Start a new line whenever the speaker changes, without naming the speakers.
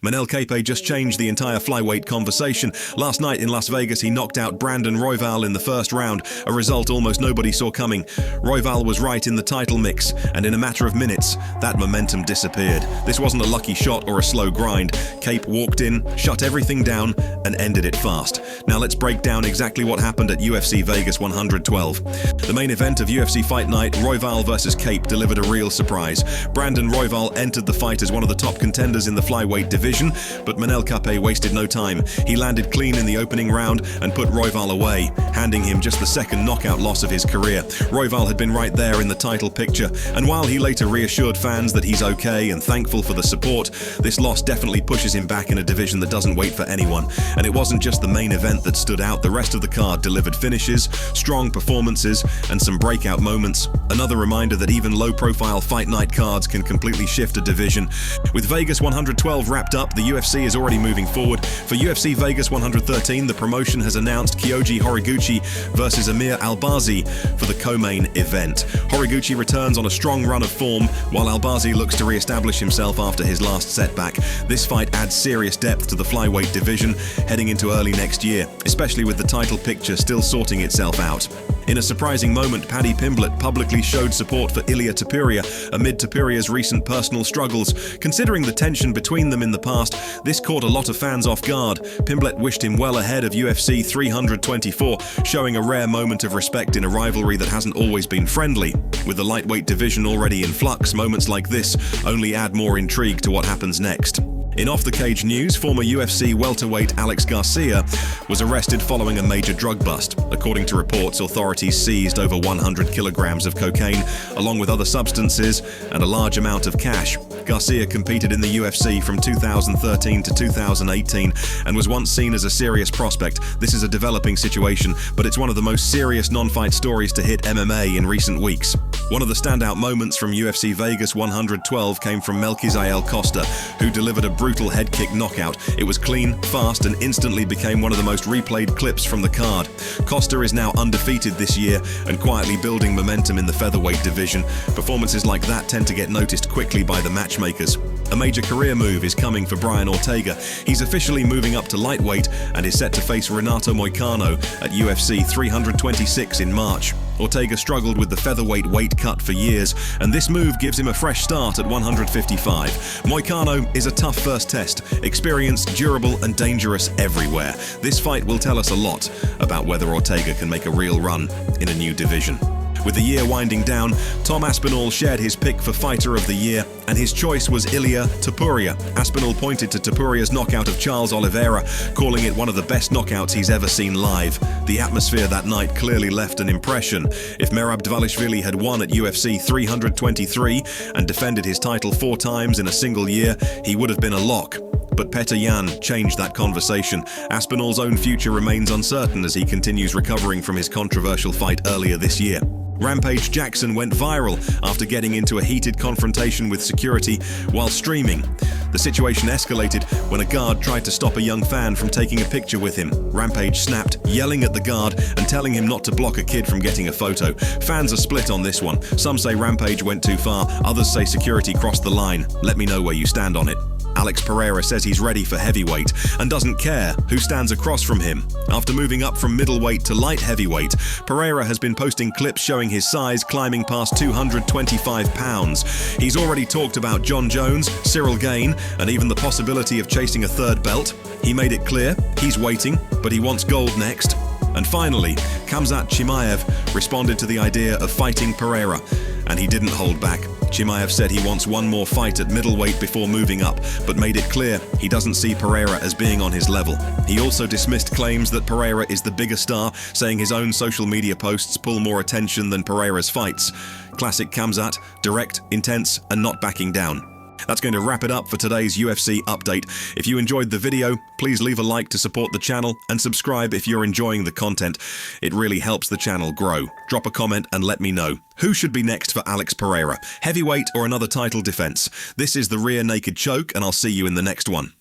Manel Kape just changed the entire flyweight conversation. Last night in Las Vegas, he knocked out Brandon Royval in the first round, a result almost nobody saw coming. Royval was right in the title mix, and in a matter of minutes, that momentum disappeared. This wasn't a lucky shot or a slow grind. Kape walked in, shut everything down, and ended it fast. Now let's break down exactly what happened at UFC Vegas 112. The main event of UFC Fight Night, Royval versus Kape, delivered a real surprise. Brandon Royval entered the fight as one of the top contenders in the flyweight division, but Manel Kape wasted no time. He landed clean in the opening round and put Royval away, handing him just the second knockout loss of his career. Royval had been right there in the title picture, and while he later reassured fans that he's okay and thankful for the support, this loss definitely pushes him back in a division that doesn't wait for anyone. And it wasn't just the main event that stood out. The rest of the card delivered finishes, strong performances, and some breakout moments. Another reminder that even low-profile fight night cards can completely shift a division. With Vegas 112 wrapped up, the UFC is already moving forward. For UFC Vegas 113, the promotion has announced Kyoji Horiguchi versus Amir Albazi for the co-main event. Horiguchi returns on a strong run of form, while Albazi looks to re-establish himself after his last setback. This fight adds serious depth to the flyweight division heading into early next year, especially with the title picture still sorting itself out. In a surprising moment, Paddy Pimblett publicly showed support for Ilia Topuria amid Topuria's recent personal struggles. Considering the tension between them in the past, this caught a lot of fans off guard. Pimblett wished him well ahead of UFC 324, showing a rare moment of respect in a rivalry that hasn't always been friendly. With the lightweight division already in flux, moments like this only add more intrigue to what happens next. In off-the-cage news, former UFC welterweight Alex Garcia was arrested following a major drug bust. According to reports, authorities seized over 100 kilograms of cocaine, along with other substances and a large amount of cash. Garcia competed in the UFC from 2013 to 2018 and was once seen as a serious prospect. This is a developing situation, but it's one of the most serious non-fight stories to hit MMA in recent weeks. One of the standout moments from UFC Vegas 112 came from Melquizael Costa, who delivered a brutal head kick knockout. It was clean, fast, and instantly became one of the most replayed clips from the card. Costa is now undefeated this year and quietly building momentum in the featherweight division. Performances like that tend to get noticed quickly by the matchmakers. A major career move is coming for Brian Ortega. He's officially moving up to lightweight and is set to face Renato Moicano at UFC 326 in March. Ortega struggled with the featherweight weight cut for years, and this move gives him a fresh start at 155. Moicano is a tough first test, experienced, durable, and dangerous everywhere. This fight will tell us a lot about whether Ortega can make a real run in a new division. With the year winding down, Tom Aspinall shared his pick for Fighter of the Year, and his choice was Ilia Topuria. Aspinall pointed to Topuria's knockout of Charles Oliveira, calling it one of the best knockouts he's ever seen live. The atmosphere that night clearly left an impression. If Merab Dvalishvili had won at UFC 323 and defended his title 4 times in a single year, he would have been a lock. But Petr Yan changed that conversation. Aspinall's own future remains uncertain as he continues recovering from his controversial fight earlier this year. Rampage Jackson went viral after getting into a heated confrontation with security while streaming. The situation escalated when a guard tried to stop a young fan from taking a picture with him. Rampage snapped, yelling at the guard and telling him not to block a kid from getting a photo. Fans are split on this one. Some say Rampage went too far, others say security crossed the line. Let me know where you stand on it. Alex Pereira says he's ready for heavyweight and doesn't care who stands across from him. After moving up from middleweight to light heavyweight, Pereira has been posting clips showing his size climbing past 225 pounds. He's already talked about John Jones, Cyril Gane, and even the possibility of chasing a third belt. He made it clear he's waiting, but he wants gold next. And finally, Khamzat Chimaev responded to the idea of fighting Pereira, and he didn't hold back. Chimaev said he wants one more fight at middleweight before moving up, but made it clear he doesn't see Pereira as being on his level. He also dismissed claims that Pereira is the bigger star, saying his own social media posts pull more attention than Pereira's fights. Classic Khamzat, direct, intense, and not backing down. That's going to wrap it up for today's UFC update. If you enjoyed the video, please leave a like to support the channel and subscribe if you're enjoying the content. It really helps the channel grow. Drop a comment and let me know. Who should be next for Alex Pereira? Heavyweight or another title defense? This is the Rear Naked Choke, and I'll see you in the next one.